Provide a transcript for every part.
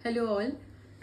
Hello all.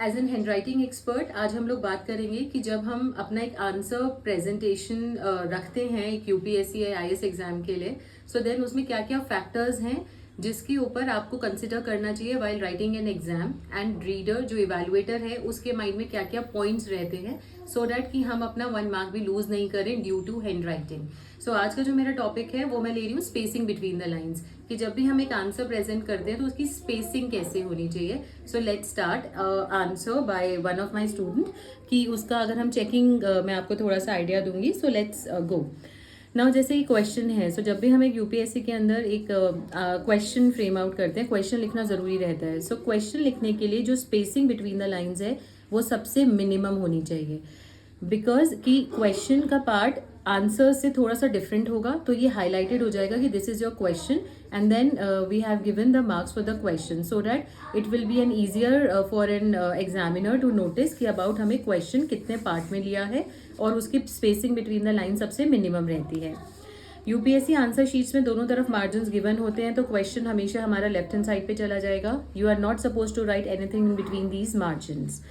As an handwriting expert आज हम लोग बात करेंगे कि जब हम अपना एक आंसर प्रेजेंटेशन रखते हैं एक यूपीएससी या आईएएस एग्जाम के लिए, सो देन उसमें क्या क्या फैक्टर्स हैं जिसके ऊपर आपको कंसिडर करना चाहिए while writing an exam, and reader जो इवेलुएटर है उसके माइंड में क्या क्या पॉइंट्स रहते हैं, सो दैट कि हम अपना 1 मार्क भी लूज नहीं करें ड्यू टू हैंड राइटिंग। सो आज का जो मेरा टॉपिक है वो मैं ले रही हूँ स्पेसिंग बिटवीन द लाइन्स, कि जब भी हम एक आंसर प्रेजेंट करते हैं तो उसकी स्पेसिंग कैसे होनी चाहिए। So let's start answer by one of my student, कि उसका अगर हम चेकिंग मैं आपको थोड़ा सा आइडिया दूंगी। So let's go now. जैसे ये क्वेश्चन है, सो जब भी हम एक यूपीएससी के अंदर एक क्वेश्चन फ्रेम आउट करते हैं, क्वेश्चन लिखना जरूरी रहता है। सो क्वेश्चन लिखने के लिए जो स्पेसिंग बिटवीन द लाइन्स है वो सबसे मिनिमम होनी चाहिए, बिकॉज कि क्वेश्चन का पार्ट आंसर से थोड़ा सा डिफरेंट होगा, तो ये हाईलाइटेड हो जाएगा कि this is your question, and then we have given the marks for the question, so that it will be an easier for an examiner to notice कि अबाउट हमें क्वेश्चन कितने पार्ट में लिया है, और उसकी स्पेसिंग बिटवीन द लाइन सबसे minimum रहती है। यूपीएससी आंसर शीट्स में दोनों तरफ मार्जिन गिवन होते हैं, तो क्वेश्चन हमेशा हमारा लेफ्ट हैंड साइड पे चला जाएगा। You are not suppose to write anything in between these margins.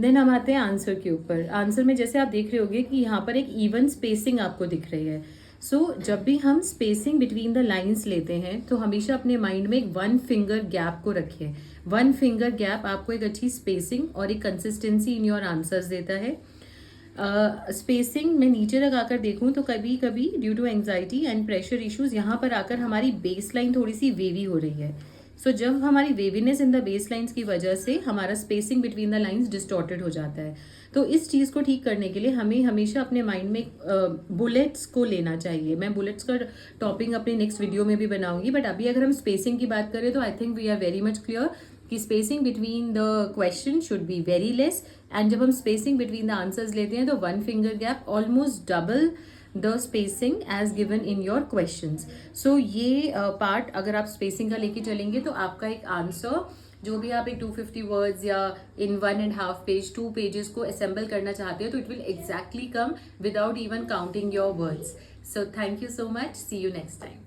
Then हम आते हैं आंसर के ऊपर। आंसर में जैसे आप देख रहे होगे कि यहाँ पर एक इवन स्पेसिंग आपको दिख रही है। सो जब भी हम स्पेसिंग बिटवीन द लाइंस लेते हैं तो हमेशा अपने माइंड में एक 1 फिंगर गैप को रखिए। 1 फिंगर गैप आपको एक अच्छी स्पेसिंग और एक कंसिस्टेंसी इन योर आंसर्स देता है। स्पेसिंग में नीचे लगाकर देखूं तो कभी कभी due to anxiety and pressure issues यहाँ पर आकर हमारी बेस लाइन थोड़ी सी वेवी हो रही है। सो जब हमारी वेवीनेस इन द बेस लाइन्स की वजह से हमारा spacing between the lines distorted हो जाता है। तो इस चीज़ को ठीक करने के लिए हमें हमेशा अपने माइंड में बुलेट्स को लेना चाहिए। मैं बुलेट्स का टॉपिक अपने नेक्स्ट वीडियो में भी बनाऊंगी, बट अभी अगर हम स्पेसिंग की बात करें तो I think we are very much clear कि spacing between the question should be very less, and जब हम स्पेसिंग बिटवीन द आंसर्स लेते हैं तो 1 finger gap almost double the spacing as given in your questions. So ये part अगर आप spacing का लेके चलेंगे तो आपका एक आंसर जो भी आप एक 250 वर्ड्स या इन 1.5 पेज 2 पेजेस को असेंबल करना चाहते हो तो it will exactly come without even counting your words. So thank you so much, see you next time.